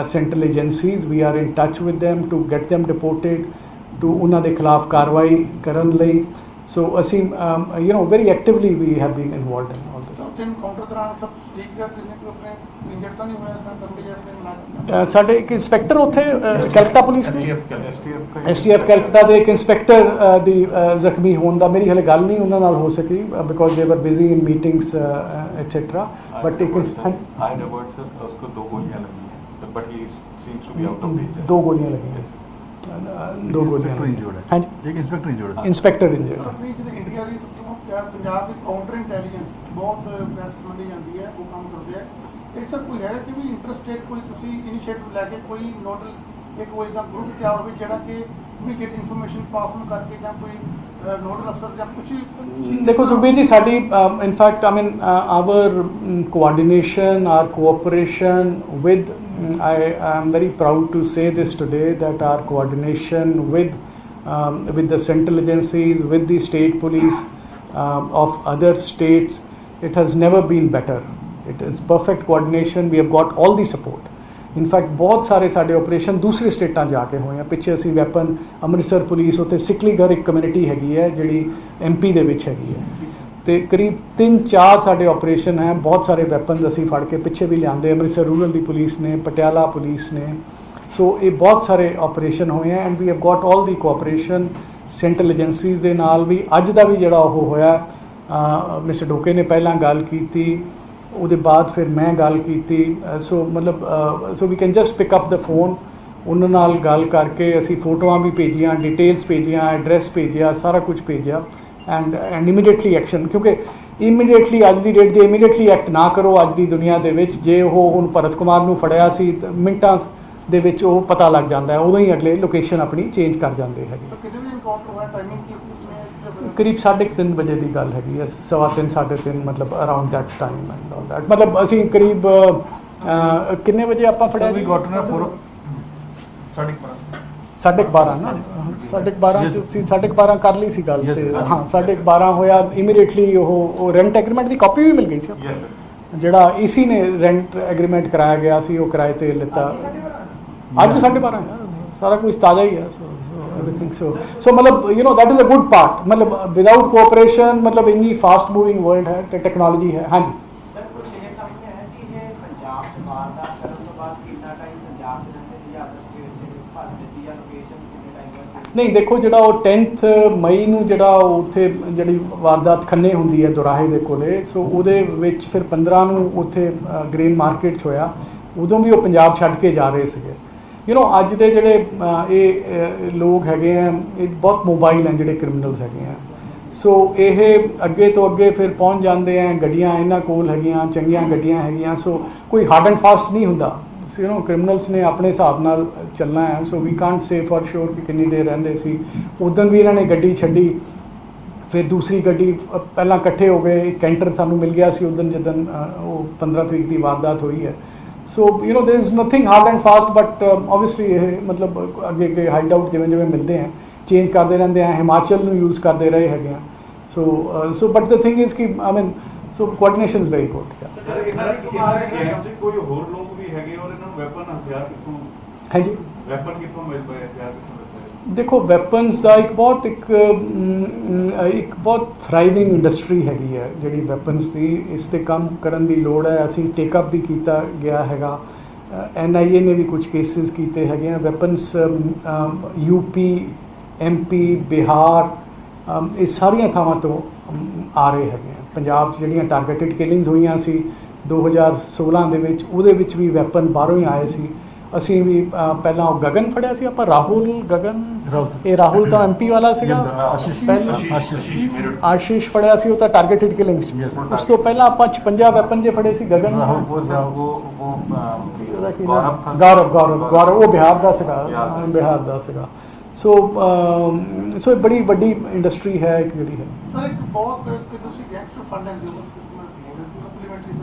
central agencies. We are in touch with them to get them deported, to ਉਹਨਾਂ ਦੇ ਖਿਲਾਫ ਕਾਰਵਾਈ ਕਰਨ ਲਈ. ਸੋ ਅਸੀਂ very actively we have been involved in all this. Counter ਦੌਰਾਨ ਸਭ ਠੀਕ ਹੈ, ਕਿੰਨੇ ਕੋ ਆਪਣੇ ਇੰਜਰਡ ਤਾਂ ਨਹੀਂ ਹੋਇਆ ਤਾਂ ਕੰਪਲੀਟ ਆਪਣੇ ਮੁਲਾਜ਼ਮ? ਸਾਡੇ ਇੱਕ ਇੰਸਪੈਕਟਰ ਉੱਥੇ ਕੈਲਕਟਾ ਪੁਲਿਸ ਦੇ STF ਕੈਲਕਟਾ ਦੇ ਇੱਕ ਇੰਸਪੈਕਟਰ ਦੀ ਜ਼ਖਮੀ ਹੋਣ ਦਾ ਮੇਰੀ ਹਲੇ ਗੱਲ ਨਹੀਂ ਉਹਨਾਂ ਨਾਲ ਹੋ ਸਕੀ because they were busy in meetings etcetera. But ਇੱਕ उसको 2 गोलियां लगी हैं, but he seems to be out of danger. 2 गोलियां लगी हैं. 2 गोलियां हाँ जी. एक इंस्पेक्टर इंजर्ड. Inspector injured. ਆਪਣੀ ਜਿਹੜੀ ਇੰਡੀਆ ਦੀ ਸਭ ਤੋਂ ਪੰਜਾਬ ਦੀ ਕਾਊਂਟਰ ਇੰਟੈਲੀਜੈਂਸ ਬਹੁਤ ਬੈਸਟ ਮੰਨੀ ਜਾਂਦੀ ਹੈ, ਉਹ ਕੰਮ ਕਰਦੇ ਆ. ਇਹ ਸਰ ਕੋਈ ਹੈ ਕਿ ਵੀ ਇੰਟਰਸਟੇਟ ਕੋਈ ਤੁਸੀਂ ਇਨੀਸ਼ੀਏਟਿਵ ਲੈ ਕੇ ਕੋਈ ਨੋਡਲ ਇੱਕ ਕੋਈ ਦਾ ਗਰੁੱਪ ਤਿਆਰ ਹੋਵੇ ਜਿਹੜਾ ਕਿ ਇਮੀਡੀਏਟ ਇਨਫੋਰਮੇਸ਼ਨ ਪਾਸ on ਕਰਕੇ ਜਾਂ ਕੋਈ ਨੋਡਲ ਅਫਸਰ ਜਾਂ ਕੁਝ? ਦੇਖੋ ਸੁਖਬੀਰ ਜੀ, ਸਾਡੀ in fact I mean our coordination, or cooperation with I am very proud to say this today that our coordination with the central agencies, with the state police of other states, it has never been better. It is perfect coordination. We have got all the support. In fact ਬਹੁਤ ਸਾਰੇ ਸਾਡੇ operation ਦੂਸਰੇ ਸਟੇਟਾਂ ਜਾ ਕੇ ਹੋਏ ਆ. ਪਿੱਛੇ ਅਸੀਂ ਵੈਪਨ ਅੰਮ੍ਰਿਤਸਰ ਪੁਲਿਸ ਉੱਥੇ ਸਿਕਲੀਗਰ ਇੱਕ ਕਮਿਊਨਿਟੀ ਹੈਗੀ ਹੈ ਜਿਹੜੀ MP ਦੇ ਵਿੱਚ ਹੈਗੀ ਹੈ, ਤੇ ਕਰੀਬ 3-4 ਸਾਡੇ ਆਪਰੇਸ਼ਨ ਹੈ. ਬਹੁਤ ਸਾਰੇ ਵੈਪਨਸ ਅਸੀਂ ਫੜ ਕੇ ਪਿੱਛੇ ਵੀ ਲਿਆਂਦੇ. ਅੰਮ੍ਰਿਤਸਰ ਰੂਰਲ ਦੀ ਪੁਲਿਸ ਨੇ, ਪਟਿਆਲਾ ਪੁਲਿਸ ਨੇ. ਸੋ ਇਹ ਬਹੁਤ ਸਾਰੇ ਆਪਰੇਸ਼ਨ ਹੋਏ ਆ and we have goat all the cooperation central agencies ਦੇ ਨਾਲ ਵੀ. ਅੱਜ ਦਾ ਵੀ ਜਿਹੜਾ ਉਹ ਹੋਇਆ, ਮਿਸਟਰ ਡੋਕੇ ਨੇ ਪਹਿਲਾਂ ਗੱਲ ਕੀਤੀ, ਉਹਦੇ ਬਾਅਦ ਫਿਰ ਮੈਂ ਗੱਲ ਕੀਤੀ. ਸੋ ਮਤਲਬ so we can just pick up the phone, ਉਹਨਾਂ ਨਾਲ ਗੱਲ ਕਰਕੇ ਅਸੀਂ ਫੋਟੋਆਂ ਵੀ ਭੇਜੀਆਂ, ਡਿਟੇਲਸ ਭੇਜੀਆਂ, ਐਡਰੈਸ ਭੇਜਿਆ, ਸਾਰਾ ਕੁਝ ਭੇਜਿਆ. ਐਂਡ ਇਮੀਡੀਏਟਲੀ ਐਕਸ਼ਨ, ਕਿਉਂਕਿ ਇਮੀਡੀਏਟਲੀ ਅੱਜ ਦੀ ਡੇਟ ਜੇ ਇਮੀਡੀਏਟਲੀ ਐਕਟ ਨਾ ਕਰੋ ਅੱਜ ਦੀ ਦੁਨੀਆ ਦੇ ਵਿੱਚ, ਜੇ ਉਹ ਹੁਣ ਭਰਤ ਕੁਮਾਰ ਨੂੰ ਫੜਿਆ ਸੀ ਮਿੰਟਾਂ ਦੇ ਵਿੱਚ ਉਹ ਪਤਾ ਲੱਗ ਜਾਂਦਾ ਹੈ, ਉਦੋਂ ਹੀ ਅਗਲੇ ਲੋਕੇਸ਼ਨ ਆਪਣੀ ਚੇਂਜ ਕਰ ਜਾਂਦੇ ਹੈਗੇ. ਕਿੰਨੇ ਵਜੇ ਇਨਕਾਊਂਟਰ ਹੋਇਆ, ਟਾਈਮਿੰਗ ਕੀ ਸੀ? ਕਰੀਬ 3:30 ਵਜੇ ਦੀ ਗੱਲ ਹੈਗੀ ਹੈ, 3:15 3:30 ਮਤਲਬ around that time and all that. ਮਤਲਬ ਅਸੀਂ ਕਰੀਬ ਕਿੰਨੇ ਵਜੇ ਆਪਾਂ ਫੜਿਆ ਜੀ? 12:30 ਨਾ, 12:30 ਅਸੀਂ 12:30 ਕਰ ਲਈ ਸੀ ਗੱਲ. ਤੇ ਹਾਂ 12:30 ਹੋਇਆ ਇਮੀਡੀਏਟਲੀ. ਉਹ ਰੈਂਟ ਐਗਰੀਮੈਂਟ ਦੀ ਕਾਪੀ ਵੀ ਮਿਲ ਗਈ ਸੀ, ਜਿਹੜਾ ਈਸੀ ਨੇ ਰੈਂਟ ਐਗਰੀਮੈਂਟ ਕਰਾਇਆ ਗਿਆ ਸੀ, ਉਹ ਕਿਰਾਏ ਤੇ ਲਿੱਤਾ. ਅੱਜ 12:30 ਸਾਰਾ ਕੁਝ ਤਾਜ਼ਾ ਹੀ ਹੈ. everything so मतलब that is a good part. मतलब without cooperation मतलब ਇੰਨੀ fast moving world ਹੈ ਤੇ ਟੈਕਨੋਲੋਜੀ ਹੈ. ਹਾਂਜੀ ਸਰ ਕੁਝ ਇਹ ਸਾਹਮਣੇ ਆਇਆ ਕਿ ਇਹ ਪੰਜਾਬ ਦੇ ਬਾਹਰ ਦਾ ਕਰਨ ਤੋਂ ਬਾਅਦ ਕਿੰਨਾ ਟਾਈਮ ਪੰਜਾਬ ਦੇ ਰਹਿੰਦੇ ਜਾਂ ਅਦਰ ਸਟੇਟ ਦੇ ਭਾਰਤ ਦੀ ਜਾਂ ਲੋਕੇਸ਼ਨ ਕਿੰਨੇ ਟਾਈਮ? ਨਹੀਂ ਦੇਖੋ, ਜਿਹੜਾ ਉਹ 10 ਮਈ ਨੂੰ ਜਿਹੜਾ ਉੱਥੇ ਜਿਹੜੀ ਵਾਰਦਾਤ ਖੰਨੇ ਹੁੰਦੀ ਹੈ ਦੁਰਾਹੇ ਦੇ ਕੋਲੇ, ਸੋ ਉਹਦੇ ਵਿੱਚ ਫਿਰ 15 ਨੂੰ ਉੱਥੇ ਗ੍ਰੇਨ ਮਾਰਕੀਟ 'ਚ ਹੋਇਆ. ਉਦੋਂ ਵੀ ਉਹ ਪੰਜਾਬ ਛੱਡ ਕੇ ਜਾ ਰਹੇ ਸੀਗੇ. ਅੱਜ ਦੇ ਜਿਹੜੇ ਇਹ ਲੋਕ ਹੈਗੇ ਆ, ਇਹ ਬਹੁਤ ਮੋਬਾਈਲ ਹੈ ਜਿਹੜੇ ਕ੍ਰਿਮੀਨਲਸ ਹੈਗੇ ਆ. ਸੋ ਇਹ ਅੱਗੇ ਤੋਂ ਅੱਗੇ ਫਿਰ ਪਹੁੰਚ ਜਾਂਦੇ ਆ. ਗੱਡੀਆਂ ਇਹਨਾਂ ਕੋਲ ਹੈਗੀਆਂ, ਚੰਗੀਆਂ ਗੱਡੀਆਂ ਹੈਗੀਆਂ. ਸੋ ਕੋਈ ਹਾਰਡ ਐਂਡ ਫਾਸਟ ਨਹੀਂ ਹੁੰਦਾ. ਕ੍ਰਿਮੀਨਲਸ ਨੇ ਆਪਣੇ ਹਿਸਾਬ ਨਾਲ ਚੱਲਣਾ ਹੈ. ਸੋ ਵੀ ਕਾਂਟ ਸੇ ਫॉर श्योर ਕਿ ਕਿੰਨੀ ਦੇਰ ਰਹਿੰਦੇ ਸੀ. ਉਦੋਂ ਵੀ ਇਹਨਾਂ ਨੇ ਗੱਡੀ ਛੱਡੀ, ਫਿਰ ਦੂਸਰੀ ਗੱਡੀ ਪਹਿਲਾਂ ਇਕੱਠੇ ਹੋ ਗਏ. ਇੱਕ ਕੈਂਟਰ ਸਾਨੂੰ ਮਿਲ ਗਿਆ ਸੀ ਉਦੋਂ ਜਦੋਂ ਉਹ 15 ਤਰੀਕ ਦੀ ਵਾਰਦਾਤ ਹੋਈ ਹੈ. ਸੋ there is nothing hard and fast, but obviously ਇਹ ਮਤਲਬ ਅੱਗੇ ਹਾਈਡ ਆਊਟ ਜਿਵੇਂ ਜਿਵੇਂ ਮਿਲਦੇ ਆ ਚੇਂਜ ਕਰਦੇ ਰਹਿੰਦੇ ਆ. ਹਿਮਾਚਲ ਨੂੰ ਯੂਜ਼ ਕਰਦੇ ਰਹੇ ਹੈਗੇ ਆ. So but the thing is ਕਿ I mean so coordination is very good. Sir ਇਹਨਾਂ ਦੇ ਕੋਈ ਹੋਰ ਲੋਕ ਵੀ ਹੈਗੇ ਔਰ ਇਹਨਾਂ ਨੂੰ ਵੈਪਨ ਹਥਿਆਰ ਕਿੱਥੋਂ? ਹਾਂਜੀ, ਵੈਪਨ ਕਿੱਥੋਂ ਮਿਲ ਪਏ, ਹਥਿਆਰ ਕਿੱਥੋਂ? ਦੇਖੋ ਵੈਪਨਸ ਦਾ ਇੱਕ ਬਹੁਤ ਥਰਾਈਵਿੰਗ ਇੰਡਸਟਰੀ ਹੈਗੀ ਹੈ ਜਿਹੜੀ ਵੈਪਨਸ ਦੀ. ਇਸ ਤੇ ਕੰਮ ਕਰਨ ਦੀ ਲੋੜ ਹੈ. ਅਸੀਂ ਟੇਕਅਪ ਵੀ ਕੀਤਾ ਗਿਆ ਹੈਗਾ. NIA ਨੇ ਵੀ ਕੁਝ ਕੇਸਿਸ ਕੀਤੇ ਹੈਗੇ ਆ. ਵੈਪਨਸ UP, MP, ਬਿਹਾਰ, ਇਹ ਸਾਰੀਆਂ ਥਾਵਾਂ ਤੋਂ ਆ ਰਹੇ ਹੈਗੇ ਆ. ਪੰਜਾਬ 'ਚ ਜਿਹੜੀਆਂ ਟਾਰਗੇਟਡ ਕਿਲਿੰਗਸ ਹੋਈਆਂ ਸੀ 2016 ਦੇ ਵਿੱਚ, ਉਹਦੇ ਵਿੱਚ ਵੀ ਵੈਪਨ ਬਾਹਰੋਂ ਹੀ ਆਏ ਸੀ. ਅਸੀਂ ਵੀ ਪਹਿਲਾਂ ਉਹ ਗਗਨ ਫੜਿਆ ਸੀ ਆਪਾਂ, ਰਾਹੁਲ ਤਾਂ MP ਵਾਲਾ ਸੀਗਾ. ਆਸ਼ੀਸ਼ ਫੜਿਆ ਸੀ, ਉਹ ਤਾਂ ਟਾਰਗੇਟਡ ਕਿਲਿੰਗਸ. ਉਸ ਤੋਂ ਪਹਿਲਾਂ ਆਪਾਂ 56 ਵੈਪਨ ਜੇ ਫੜੇ ਸੀ. ਗਗਨ ਗੌਰਵ ਉਹ ਬਿਹਾਰ ਦਾ ਸੀਗਾ. ਸੋ ਇਹ ਬੜੀ ਵੱਡੀ ਇੰਡਸਟਰੀ ਹੈ ਇੱਕ ਜਿਹੜੀ ਹੈ. ਸਰ ਇੱਕ ਬਹੁਤ ਤੁਸੀਂ ਗੈਂਗਸਟਰ ਫੰਡ ਲੈਂਦੇ ਹੋ ਸਪਲੀਮੈਂਟਰੀ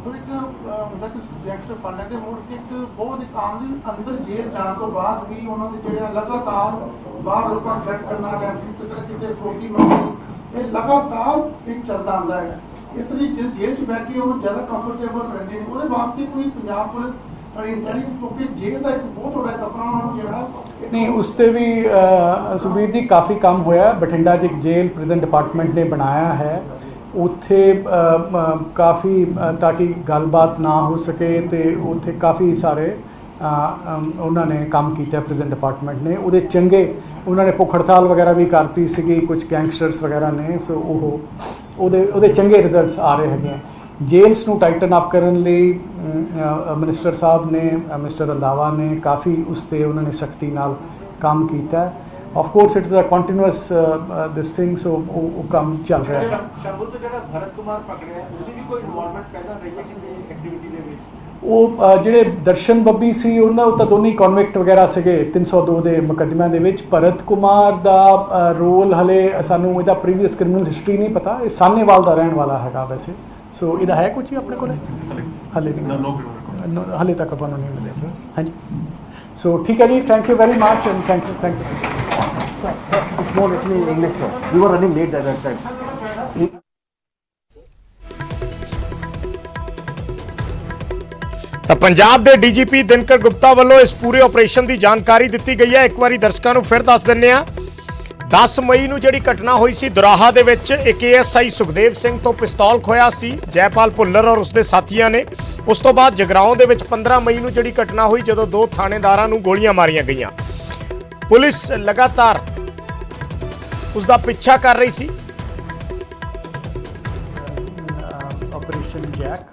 ਹੁਣ ਇੱਕ ਹੁੰਦਾ ਕਿ ਗੈਂਗਸਟਰ ਫੜ ਲੈਂਦੇ ਮੁੜ ਕੇ ਇੱਕ ਬਹੁਤ ਇੱਕ ਆਮ ਦੀ ਅੰਦਰ ਜੇਲ੍ਹ ਜਾਣ ਤੋਂ ਬਾਅਦ ਵੀ ਉਹਨਾਂ ਦੇ ਜਿਹੜੇ ਲਗਾਤਾਰ ਬਾਹਰ ਲੋਕਾਂ ਨੂੰ ਥ੍ਰੈਟ ਕਰਨਾ ਕਿਤੇ ਕਿਤੇ ਫਰੋਤੀ ਮੰਗਣੀ, ਇਹ ਲਗਾਤਾਰ ਇੱਕ ਚੱਲਦਾ ਆਉਂਦਾ ਹੈ। ਇਸ ਲਈ ਜੇਲ੍ਹ 'ਚ ਬਹਿ ਕੇ ਉਹ ਜ਼ਿਆਦਾ ਕੰਫਰਟੇਬਲ ਰਹਿੰਦੇ ਨੇ। ਉਹਦੇ ਵਾਸਤੇ ਕੋਈ ਪੰਜਾਬ ਪੁਲਿਸ ਔਰ ਇੰਟੈਲੀਜੈਂਸ ਲੋਕੇ ਜੇਲ੍ਹ ਦਾ ਇੱਕ ਬਹੁਤ ਵੱਡਾ ਕਪੜਾ ਉਹਨਾਂ ਨੂੰ ਜਿਹੜਾ नहीं उससे भी सुबीर जी काफ़ी काम होया। बठिंडा 'ਚ एक जेल प्रिजन डिपार्टमेंट ने बनाया है, ਉੱਥੇ ਕਾफ़ੀ ताकि गलबात ना हो सके तो ਉੱਥੇ ਕਾफ़ੀ ਸਾਰੇ ਉਹਨਾਂ ਨੇ ਕੰਮ ਕੀਤਾ ਪ੍ਰਿਜ਼ਨ ਡਿਪਾਰਟਮੈਂਟ ਨੇ। ਉਹਦੇ ਚੰਗੇ ਉਹਨਾਂ ਨੇ ਭੁੱਖ ਹੜਤਾਲ ਵਗੈਰਾ ਵੀ ਕਰਤੀ ਸੀਗੀ ਕੁਝ ਗੈਂਗਸਟਰਸ ਵਗੈਰਾ ਨੇ, ਸੋ ਉਹਦੇ ਚੰਗੇ ਰਿਜ਼ਲਟਸ ਆ ਰਹੇ ਹੈਗੇ। ਜੇਲਸ ਨੂੰ ਟਾਈਟਨ ਅਪ ਕਰਨ ਲਈ ਮਿਨਿਸਟਰ ਸਾਹਿਬ ਨੇ, ਮਿਸਟਰ ਰੰਧਾਵਾ ਨੇ ਕਾफ़ੀ ਉਸ 'ਤੇ ਉਹਨਾਂ ਨੇ ਸਖਤੀ ਨਾਲ ਕੰਮ ਕੀਤਾ। Of course it is a continuous this thing, so वो काम चल रहा है। ਸ਼ੰਭੂ ਤੋਂ ਜਿਹੜਾ ਭਰਤ ਕੁਮਾਰ ਪਕੜਿਆ ਉਹਦੀ ਵੀ ਕੋਈ ਇਨਵੋਲਵਮੈਂਟ ਪਹਿਲਾਂ ਰਹੀ ਹੈ ਕਿਸੇ ਐਕਟੀਵਿਟੀ ਦੇ ਵਿੱਚ? ਉਹ ਜਿਹੜੇ ਦਰਸ਼ਨ ਬੱਬੀ ਸੀ ਉਹਨਾਂ ਉਹ ਤਾਂ ਦੋਨੇ ਕਨਵਿਕਟ ਵਗੈਰਾ ਸੀਗੇ 302 ਦੇ ਮੁਕੱਦਮਿਆਂ ਦੇ ਵਿੱਚ। ਭਰਤ ਕੁਮਾਰ ਦਾ ਰੋਲ ਹਲੇ ਸਾਨੂੰ ਇਹਦਾ ਪ੍ਰੀਵੀਅਸ ਕ੍ਰਿਮੀਨਲ ਹਿਸਟਰੀ ਨਹੀਂ ਪਤਾ। ਇਹ ਸਾਹਨੇਵਾਲ ਦਾ ਰਹਿਣ ਵਾਲਾ ਹੈਗਾ ਵੈਸੇ, ਸੋ ਇਹਦਾ ਹੈ ਕੁਝ ਆਪਣੇ ਕੋਲ ਹਲੇ ਨਹੀਂ, ਹਲੇ ਤੱਕ ਆਪਾਂ ਨੂੰ ਨਹੀਂ ਮਿਲਿਆ। ਹਾਂਜੀ, ਸੋ ਠੀਕ ਹੈ ਜੀ, thank you very much and thank you. Small, let me English now. You were running late at that time. ਤਾਂ ਪੰਜਾਬ ਦੇ ਡੀਜੀਪੀ ਦਿਨਕਰ ਗੁਪਤਾ ਵੱਲੋਂ ਇਸ ਪੂਰੇ ਆਪਰੇਸ਼ਨ ਦੀ ਜਾਣਕਾਰੀ ਦਿੱਤੀ ਗਈ ਹੈ। ਇੱਕ ਵਾਰੀ ਦਰਸ਼ਕਾਂ ਨੂੰ ਫਿਰ ਦੱਸ ਦਿੰਦੇ ਆ। 10 ਮਈ ਨੂੰ ਜਿਹੜੀ ਘਟਨਾ ਹੋਈ ਸੀ ਦੁਰਾਹਾ ਦੇ ਵਿੱਚ, ਇੱਕ ASI ਸੁਖਦੇਵ ਸਿੰਘ ਤੋਂ ਪਿਸਤੌਲ ਖੋਇਆ ਸੀ ਜੈਪਾਲ ਭੁੱਲਰ ਔਰ ਉਸਦੇ ਸਾਥੀਆਂ ਨੇ। ਉਸ ਤੋਂ ਬਾਅਦ ਜਗਰਾਓਂ ਦੇ ਵਿੱਚ 15 ਮਈ ਨੂੰ ਜਿਹੜੀ ਘਟਨਾ ਹੋਈ ਜਦੋਂ 2 ਥਾਣੇਦਾਰਾਂ ਨੂੰ ਗੋਲੀਆਂ ਮਾਰੀਆਂ ਗਈਆਂ। ਪੁਲਿਸ ਲਗਾਤਾਰ ਉਸ ਦਾ ਪਿੱਛਾ ਕਰ ਰਹੀ ਸੀ। Operation Jack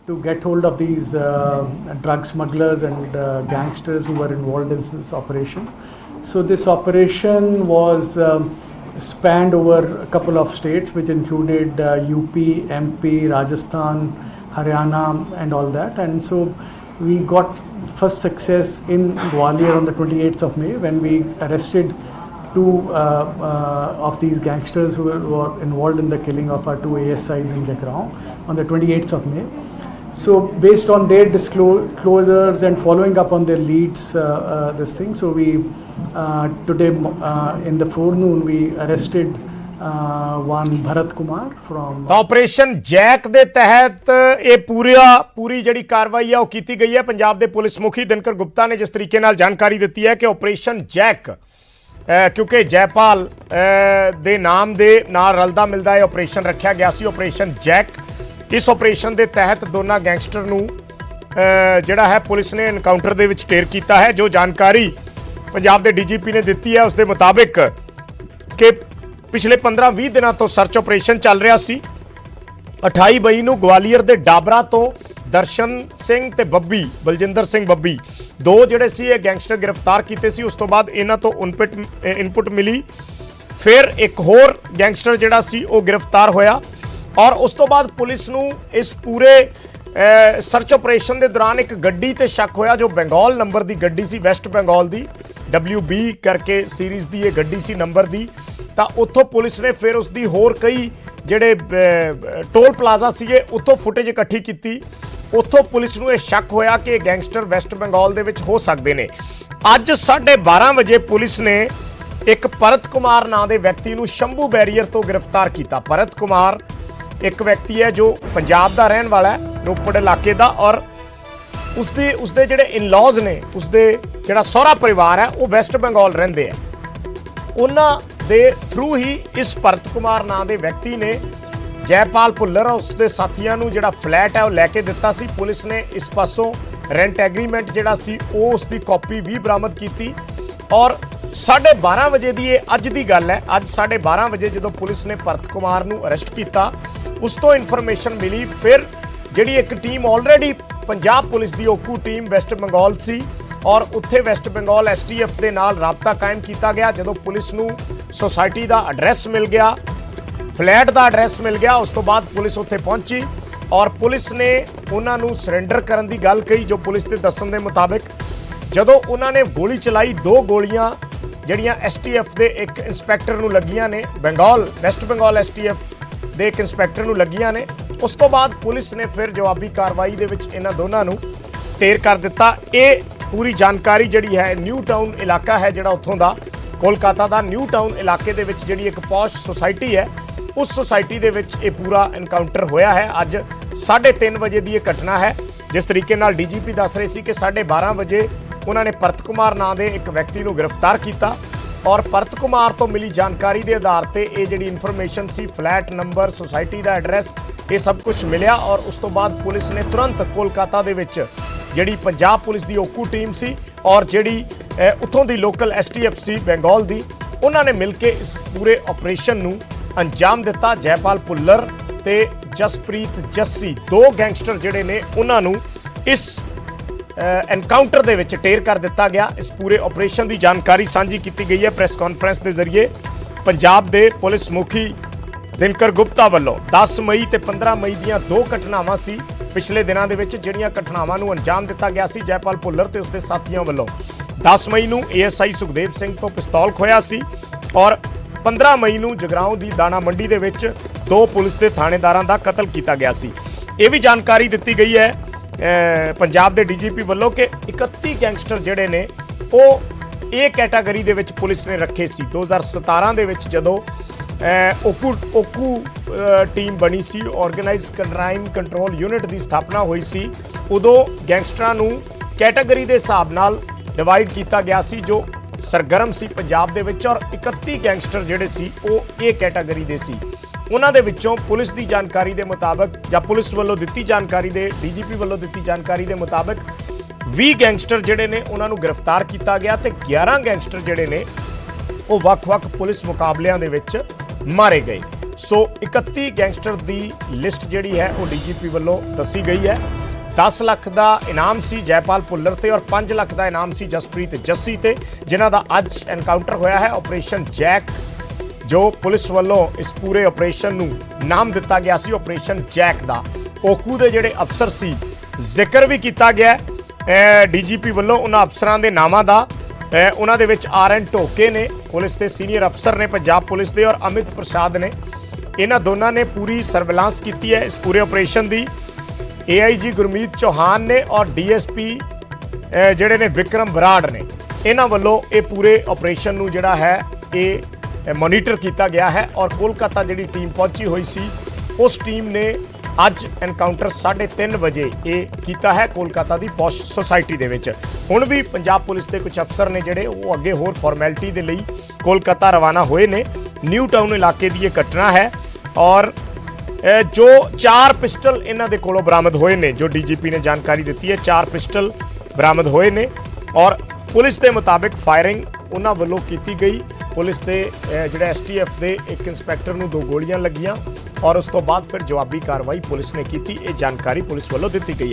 to get hold of these drug smugglers and gangsters who were involved in this operation. So this operation was spanned over a couple of states which included UP, MP, Rajasthan, Haryana and all that. And so we got first success in Gwalior on the 28th of May when we arrested 2 of these gangsters who were involved in the killing of our 2 ASIs in Jagraon on the 28th of May. So based on their disclosures and following up on their leads, this thing, so we today in the forenoon we arrested one Bharat Kumar from ਤਾਂ operation Jack ਦੇ ਤਹਿਤ ਇਹ ਪੂਰੀ ਜਿਹੜੀ ਕਾਰਵਾਈ ਹੈ ਉਹ ਕੀਤੀ ਗਈ ਹੈ। ਪੰਜਾਬ ਦੇ ਪੁਲਿਸ ਮੁਖੀ ਦਿਨਕਰ ਗੁਪਤਾ ਨੇ ਜਿਸ ਤਰੀਕੇ ਨਾਲ ਜਾਣਕਾਰੀ ਦਿੱਤੀ ਹੈ ਕਿ ਆਪਰੇਸ਼ਨ ਜੈਕ, ਕਿਉਂਕਿ ਜੈਪਾਲ ਦੇ ਨਾਮ ਦੇ ਨਾਲ ਰਲਦਾ ਮਿਲਦਾ ਇਹ ਆਪਰੇਸ਼ਨ ਰੱਖਿਆ ਗਿਆ ਸੀ, ਆਪਰੇਸ਼ਨ ਜੈਕ। ਇਸ ਆਪਰੇਸ਼ਨ ਦੇ ਤਹਿਤ ਦੋਨਾਂ ਗੈਂਗਸਟਰ ਨੂੰ ਜਿਹੜਾ ਹੈ ਪੁਲਿਸ ਨੇ ਐਨਕਾਊਂਟਰ ਦੇ ਵਿੱਚ ਢੇਰ ਕੀਤਾ ਹੈ। ਜੋ ਜਾਣਕਾਰੀ ਪੰਜਾਬ ਦੇ ਡੀਜੀਪੀ ਨੇ ਦਿੱਤੀ ਹੈ ਉਸ ਦੇ ਮੁਤਾਬਿਕ ਕਿ ਪਿਛਲੇ 15-20 ਦਿਨਾਂ ਤੋਂ ਸਰਚ ਆਪਰੇਸ਼ਨ ਚੱਲ ਰਿਹਾ ਸੀ। 28 ਮਈ ਨੂੰ ਗਵਾਲੀਅਰ ਦੇ ਡਾਬਰਾ ਤੋਂ ਦਰਸ਼ਨ ਸਿੰਘ ਤੇ ਬੱਬੀ, ਬਲਜਿੰਦਰ ਸਿੰਘ ਬੱਬੀ, 2 ਜਿਹੜੇ ਸੀ ਇਹ ਗੈਂਗਸਟਰ ਗ੍ਰਿਫਤਾਰ ਕੀਤੇ ਸੀ। ਉਸ ਤੋਂ ਬਾਅਦ ਇਹਨਾਂ ਤੋਂ ਇਨਪੁਟ ਮਿਲੀ, ਫਿਰ ਇੱਕ ਹੋਰ ਗੈਂਗਸਟਰ ਜਿਹੜਾ ਸੀ ਉਹ ਗ੍ਰਿਫਤਾਰ ਹੋਇਆ ਔਰ ਉਸ ਤੋਂ ਬਾਅਦ ਪੁਲਿਸ ਨੂੰ ਇਸ ਪੂਰੇ ਸਰਚ ਆਪਰੇਸ਼ਨ ਦੇ ਦੌਰਾਨ ਇੱਕ ਗੱਡੀ ਤੇ ਸ਼ੱਕ ਹੋਇਆ ਜੋ ਬੰਗਾਲ ਨੰਬਰ ਦੀ ਗੱਡੀ ਸੀ, ਵੈਸਟ ਬੰਗਾਲ ਦੀ WB ਕਰਕੇ ਸੀਰੀਜ਼ ਦੀ ਇਹ ਗੱਡੀ ਸੀ ਨੰਬਰ ਦੀ। ਤਾਂ ਉੱਥੋਂ ਪੁਲਿਸ ਨੇ ਫਿਰ ਉਸ ਦੀ ਹੋਰ ਕਈ ਜਿਹੜੇ ਟੋਲ ਪਲਾਜ਼ਾ ਸੀਗੇ ਉੱਥੋਂ ਫੁਟੇਜ ਇਕੱਠੀ ਕੀਤੀ। ਉੱਥੋਂ ਪੁਲਿਸ ਨੂੰ ਇਹ ਸ਼ੱਕ ਹੋਇਆ ਕਿ ਇਹ ਗੈਂਗਸਟਰ ਵੈਸਟ ਬੰਗਾਲ ਦੇ ਵਿੱਚ ਹੋ ਸਕਦੇ ਨੇ। ਅੱਜ 12:30 ਵਜੇ ਪੁਲਿਸ ਨੇ ਇੱਕ ਭਰਤ ਕੁਮਾਰ ਨਾਂ ਦੇ ਵਿਅਕਤੀ ਨੂੰ ਸ਼ੰਭੂ ਬੈਰੀਅਰ ਤੋਂ ਗ੍ਰਿਫਤਾਰ ਕੀਤਾ। ਭਰਤ ਕੁਮਾਰ ਇੱਕ ਵਿਅਕਤੀ ਹੈ ਜੋ ਪੰਜਾਬ ਦਾ ਰਹਿਣ ਵਾਲਾ ਹੈ, ਰੋਪੜ ਇਲਾਕੇ ਦਾ, ਔਰ ਉਸਦੇ ਜਿਹੜੇ ਇਨਲॉज ਨੇ, ਉਸਦੇ ਜਿਹੜਾ ਸਹੁਰਾ ਪਰਿਵਾਰ ਹੈ ਉਹ ਵੈਸਟ ਬੰਗਾਲ ਰਹਿੰਦੇ ਆ। ਉਹਨਾਂ ਦੇ ਥਰੂ ਹੀ ਇਸ ਭਰਤ ਕੁਮਾਰ ਨਾਂ ਦੇ ਵਿਅਕਤੀ ਨੇ ਜੈਪਾਲ ਭੁੱਲਰ ਔਰ ਉਸਦੇ ਸਾਥੀਆਂ ਨੂੰ ਜਿਹੜਾ ਫਲੈਟ ਹੈ ਉਹ ਲੈ ਕੇ ਦਿੱਤਾ ਸੀ। ਪੁਲਿਸ ਨੇ ਇਸ ਪਾਸੋਂ ਰੈਂਟ ਐਗਰੀਮੈਂਟ ਜਿਹੜਾ ਸੀ ਉਹ ਉਸ ਦੀ ਕਾਪੀ ਵੀ ਬਰਾਮਦ ਕੀਤੀ ਔਰ 12:30 ਵਜੇ ਦੀ ਇਹ ਅੱਜ ਦੀ ਗੱਲ ਹੈ। ਅੱਜ 12:30 ਵਜੇ ਜਦੋਂ ਪੁਲਿਸ ਨੇ ਭਰਤ ਕੁਮਾਰ ਨੂੰ ਅਰੈਸਟ ਕੀਤਾ ਉਸ ਤੋਂ ਇਨਫੋਰਮੇਸ਼ਨ ਮਿਲੀ। ਫਿਰ ਜਿਹੜੀ ਇੱਕ ਟੀਮ ਆਲਰੇਡੀ ਪੰਜਾਬ ਪੁਲਿਸ ਦੀ ਓਕੂ ਟੀਮ ਵੈਸਟ ਬੰਗਾਲ ਸੀ ਔਰ ਉੱਥੇ ਵੈਸਟ ਬੰਗਾਲ STF ਦੇ ਨਾਲ ਰਾਬਤਾ ਕਾਇਮ ਕੀਤਾ ਗਿਆ। ਜਦੋਂ ਪੁਲਿਸ ਨੂੰ ਸੋਸਾਇਟੀ ਦਾ ਐਡਰੈਸ ਮਿਲ ਗਿਆ, ਫਲੈਟ ਦਾ ਐਡਰੈਸ ਮਿਲ ਗਿਆ, ਉਸ ਤੋਂ ਬਾਅਦ ਪੁਲਿਸ ਉੱਥੇ ਪਹੁੰਚੀ ਔਰ ਪੁਲਿਸ ਨੇ ਉਹਨਾਂ ਨੂੰ ਸਰੈਂਡਰ ਕਰਨ ਦੀ ਗੱਲ ਕਹੀ। ਜੋ ਪੁਲਿਸ ਦੇ ਦੱਸਣ ਦੇ ਮੁਤਾਬਿਕ ਜਦੋਂ ਉਹਨਾਂ ਨੇ ਗੋਲੀ ਚਲਾਈ, 2 ਗੋਲੀਆਂ ਜਿਹੜੀਆਂ STF ਦੇ ਇੱਕ ਇੰਸਪੈਕਟਰ ਨੂੰ ਲੱਗੀਆਂ ਨੇ, ਵੈਸਟ ਬੰਗਾਲ STF ਦੇ ਇੱਕ ਇੰਸਪੈਕਟਰ ਨੂੰ ਲੱਗੀਆਂ ਨੇ। ਉਸ ਤੋਂ ਬਾਅਦ ਪੁਲਿਸ ਨੇ ਫਿਰ ਜਵਾਬੀ ਕਾਰਵਾਈ ਦੇ ਵਿੱਚ ਇਹਨਾਂ ਦੋਨਾਂ ਨੂੰ ਢੇਰ ਕਰ ਦਿੱਤਾ। ਇਹ ਪੂਰੀ ਜਾਣਕਾਰੀ ਜਿਹੜੀ ਹੈ ਨਿਊ ਟਾਊਨ ਇਲਾਕਾ ਹੈ ਜਿਹੜਾ ਉੱਥੋਂ ਦਾ ਕੋਲਕਾਤਾ ਦਾ ਨਿਊ ਟਾਊਨ ਇਲਾਕੇ ਦੇ ਵਿੱਚ ਜਿਹੜੀ ਇੱਕ ਪੌਸ਼ ਸੁਸਾਇਟੀ ਹੈ, ਉਸ ਸੁਸਾਇਟੀ ਦੇ ਵਿੱਚ ਇਹ ਪੂਰਾ ਐਨਕਾਊਂਟਰ ਹੋਇਆ ਹੈ। ਅੱਜ 3:30 ਵਜੇ ਦੀ ਇਹ ਘਟਨਾ ਹੈ। ਜਿਸ ਤਰੀਕੇ ਨਾਲ ਡੀਜੀਪੀ ਦੱਸ ਰਹੇ ਸੀ ਕਿ 12:30 ਵਜੇ ਉਹਨਾਂ ਨੇ ਪਰਤ ਕੁਮਾਰ ਨਾਂ ਦੇ ਇੱਕ ਵਿਅਕਤੀ ਨੂੰ ਗ੍ਰਿਫਤਾਰ ਕੀਤਾ ਔਰ ਪਰਤ ਕੁਮਾਰ ਤੋਂ ਮਿਲੀ ਜਾਣਕਾਰੀ ਦੇ ਆਧਾਰ ਤੇ ਇਹ ਜਿਹੜੀ ਇਨਫੋਰਮੇਸ਼ਨ ਸੀ, ਫਲੈਟ ਨੰਬਰ, ਸੁਸਾਇਟੀ ਦਾ ਐਡਰੈਸ, ਇਹ ਸਭ ਕੁਝ ਮਿਲਿਆ ਔਰ ਉਸ ਤੋਂ ਬਾਅਦ ਪੁਲਿਸ ਨੇ ਤੁਰੰਤ ਕੋਲਕਾਤਾ ਦੇ ਵਿੱਚ ਜਿਹੜੀ ਪੰਜਾਬ ਪੁਲਿਸ ਦੀ ਓਕੂ ਟੀਮ ਸੀ ਔਰ ਜਿਹੜੀ ਉੱਥੋਂ ਦੀ ਲੋਕਲ ਐਸਟੀਐਫ ਸੀ ਬੰਗਾਲ ਦੀ, ਉਹਨਾਂ ਨੇ ਮਿਲ ਕੇ ਇਸ ਪੂਰੇ ਆਪਰੇਸ਼ਨ ਨੂੰ ਅੰਜਾਮ ਦਿੱਤਾ। ਜੈਪਾਲ ਭੁੱਲਰ ਤੇ ਜਸਪ੍ਰੀਤ ਜੱਸੀ, ਦੋ ਗੈਂਗਸਟਰ ਜਿਹੜੇ ਨੇ, ਉਹਨਾਂ ਨੂੰ ਇਸ ਐਨਕਾਊਂਟਰ ਦੇ ਵਿੱਚ ਢੇਰ ਕਰ ਦਿੱਤਾ ਗਿਆ। ਇਸ ਪੂਰੇ ਆਪਰੇਸ਼ਨ ਦੀ ਜਾਣਕਾਰੀ ਸਾਂਝੀ ਕੀਤੀ ਗਈ ਹੈ ਪ੍ਰੈਸ ਕਾਨਫਰੰਸ ਦੇ ਜ਼ਰੀਏ। ਪੰਜਾਬ ਦੇ ਪੁਲਿਸ ਮੁਖੀ ਦਿਨਕਰ ਗੁਪਤਾ ਵੱਲੋਂ 10 ਮਈ ਤੇ 15 ਮਈ ਦੀਆਂ ਦੋ ਘਟਨਾਵਾਂ ਸੀ ਪਿਛਲੇ ਦਿਨਾਂ ਦੇ ਵਿੱਚ, ਜਿਹੜੀਆਂ ਘਟਨਾਵਾਂ ਨੂੰ ਅੰਜਾਮ ਦਿੱਤਾ ਗਿਆ ਸੀ ਜੈਪਾਲ ਭੁੱਲਰ ਤੇ ਉਸਦੇ ਸਾਥੀਆਂ ਵੱਲੋਂ। 10 ਮਈ ਨੂੰ ਏਐਸਆਈ ਸੁਖਦੇਵ ਸਿੰਘ ਤੋਂ ਪਿਸਤੌਲ ਖੋਇਆ ਸੀ ਔਰ 15 ਮਈ ਨੂੰ ਜਗਰਾਉਂ ਦੀ ਦਾਣਾ ਮੰਡੀ ਦੇ ਵਿੱਚ ਦੋ ਪੁਲਿਸ ਦੇ ਥਾਣੇਦਾਰਾਂ ਦਾ ਕਤਲ ਕੀਤਾ ਗਿਆ ਸੀ। ਇਹ ਵੀ ਜਾਣਕਾਰੀ ਦਿੱਤੀ ਗਈ ਹੈ ਪੰਜਾਬ ਦੇ ਡੀਜੀਪੀ ਵੱਲੋਂ ਕਿ 31 ਗੈਂਗਸਟਰ ਜਿਹੜੇ ਨੇ ਉਹ ਇਹ ਕੈਟਾਗਰੀ ਦੇ ਵਿੱਚ ਪੁਲਿਸ ਨੇ ਰੱਖੇ ਸੀ। 2017 ਦੇ ਵਿੱਚ ਜਦੋਂ ਓਕੂ ਟੀਮ ਬਣੀ ਸੀ, ਆਰਗੇਨਾਈਜ਼ਡ ਕ੍ਰਾਈਮ ਕੰਟਰੋਲ ਯੂਨਿਟ ਦੀ ਸਥਾਪਨਾ ਹੋਈ ਸੀ, ਉਦੋਂ ਗੈਂਗਸਟਰਾਂ ਨੂੰ ਕੈਟਾਗਰੀ ਦੇ ਹਿਸਾਬ ਨਾਲ ਡਿਵਾਈਡ ਕੀਤਾ ਗਿਆ ਸੀ ਜੋ ਸਰਗਰਮ ਸੀ ਪੰਜਾਬ ਦੇ ਵਿੱਚ ਔਰ 31 ਗੈਂਗਸਟਰ ਜਿਹੜੇ ਸੀ ਉਹ ਇਹ ਕੈਟਾਗਰੀ ਦੇ ਸੀ। ਉਹਨਾਂ ਦੇ ਵਿੱਚੋਂ ਪੁਲਿਸ ਦੀ ਜਾਣਕਾਰੀ ਦੇ ਮੁਤਾਬਕ ਜਾਂ ਪੁਲਿਸ ਵੱਲੋਂ ਦਿੱਤੀ ਜਾਣਕਾਰੀ ਦੇ ਡੀਜੀਪੀ ਵੱਲੋਂ ਦਿੱਤੀ ਜਾਣਕਾਰੀ ਦੇ ਮੁਤਾਬਕ 20 ਗੈਂਗਸਟਰ ਜਿਹੜੇ ਨੇ ਉਹਨਾਂ ਨੂੰ ਗ੍ਰਿਫਤਾਰ ਕੀਤਾ ਗਿਆ ਤੇ 11 ਗੈਂਗਸਟਰ ਜਿਹੜੇ ਨੇ ਉਹ ਵੱਖ-ਵੱਖ ਪੁਲਿਸ ਮੁਕਾਬਲਿਆਂ ਦੇ ਵਿੱਚ ਮਾਰੇ ਗਏ। ਸੋ 31 ਗੈਂਗਸਟਰ ਦੀ ਲਿਸਟ ਜਿਹੜੀ ਹੈ ਉਹ ਡੀਜੀਪੀ ਵੱਲੋਂ ਦੱਸੀ ਗਈ ਹੈ। 10 ਲੱਖ ਦਾ ਇਨਾਮ ਸੀ ਜੈਪਾਲ ਭੁੱਲਰ ਤੇ ਔਰ 5 ਲੱਖ ਦਾ ਇਨਾਮ ਸੀ ਜਸਪ੍ਰੀਤ ਜੱਸੀ ਤੇ, ਜਿਨ੍ਹਾਂ ਦਾ ਅੱਜ ਐਨਕਾਊਂਟਰ ਹੋਇਆ ਹੈ। ਆਪਰੇਸ਼ਨ ਜੈਕ ਜੋ ਪੁਲਿਸ ਵੱਲੋਂ ਇਸ ਪੂਰੇ ਆਪਰੇਸ਼ਨ ਨੂੰ ਨਾਮ ਦਿੱਤਾ ਗਿਆ ਸੀ ਆਪਰੇਸ਼ਨ ਜੈਕ ਦਾ। ਓਕੂ ਦੇ ਜਿਹੜੇ ਅਫਸਰ ਸੀ, ਜ਼ਿਕਰ ਵੀ ਕੀਤਾ ਗਿਆ ਡੀਜੀਪੀ ਵੱਲੋਂ ਉਹਨਾਂ ਅਫਸਰਾਂ ਦੇ ਨਾਮਾਂ ਦਾ। ਉਹਨਾਂ ਦੇ ਵਿੱਚ RN ਢੋਕੇ ਨੇ, ਪੁਲਿਸ ਦੇ ਸੀਨੀਅਰ ਅਫਸਰ ਨੇ ਪੰਜਾਬ ਪੁਲਿਸ ਦੇ, ਔਰ ਅਮਿਤ ਪ੍ਰਸਾਦ ਨੇ। ਇਹਨਾਂ ਦੋਨਾਂ ਨੇ ਪੂਰੀ ਸਰਵੇਲਾਂਸ ਕੀਤੀ ਹੈ ਇਸ ਪੂਰੇ ਆਪਰੇਸ਼ਨ ਦੀ। AIG ਗੁਰਮੀਤ ਚੌਹਾਨ ਨੇ ਔਰ DSP ਜਿਹੜੇ ਨੇ ਵਿਕਰਮ ਬਰਾੜ ਨੇ, ਇਹਨਾਂ ਵੱਲੋਂ ਇਹ ਪੂਰੇ ਆਪਰੇਸ਼ਨ ਨੂੰ ਜਿਹੜਾ ਹੈ ਇਹ ਮੋਨੀਟਰ ਕੀਤਾ ਗਿਆ ਹੈ ਔਰ ਕੋਲਕਾਤਾ ਜਿਹੜੀ ਟੀਮ ਪਹੁੰਚੀ ਹੋਈ ਸੀ, ਉਸ ਟੀਮ ਨੇ ਅੱਜ ਐਨਕਾਊਂਟਰ 3:30 ਵਜੇ ਇਹ ਕੀਤਾ ਹੈ ਕੋਲਕਾਤਾ ਦੀ ਪੌਸ਼ ਸੁਸਾਇਟੀ ਦੇ ਵਿੱਚ। ਹੁਣ ਵੀ ਪੰਜਾਬ ਪੁਲਿਸ ਦੇ ਕੁਝ ਅਫਸਰ ਨੇ ਜਿਹੜੇ ਉਹ ਅੱਗੇ ਹੋਰ ਫਾਰਮੈਲਿਟੀ ਦੇ ਲਈ ਕੋਲਕਾਤਾ ਰਵਾਨਾ ਹੋਏ ਨੇ। ਨਿਊ ਟਾਊਨ ਇਲਾਕੇ ਦੀ ਇਹ ਘਟਨਾ ਹੈ ਔਰ ਜੋ 4 ਪਿਸਟਲ ਇਹਨਾਂ ਦੇ ਕੋਲੋਂ ਬਰਾਮਦ ਹੋਏ ਨੇ, ਜੋ ਡੀਜੀਪੀ ਨੇ ਜਾਣਕਾਰੀ ਦਿੱਤੀ ਹੈ, 4 ਪਿਸਟਲ ਬਰਾਮਦ ਹੋਏ ਨੇ ਔਰ ਪੁਲਿਸ ਦੇ ਮੁਤਾਬਿਕ ਫਾਇਰਿੰਗ ਉਹਨਾਂ ਵੱਲੋਂ ਕੀਤੀ ਗਈ। ਪੁਲਿਸ ਦੇ ਜਿਹੜੇ STF ਦੇ ਇੱਕ ਇੰਸਪੈਕਟਰ ਨੂੰ 2 ਗੋਲੀਆਂ ਲੱਗੀਆਂ ਔਰ ਉਸ ਤੋਂ ਬਾਅਦ ਫਿਰ ਜਵਾਬੀ ਕਾਰਵਾਈ ਪੁਲਿਸ ਨੇ ਕੀਤੀ। ਇਹ ਜਾਣਕਾਰੀ ਪੁਲਿਸ ਵੱਲੋਂ ਦਿੱਤੀ ਗਈ ਹੈ।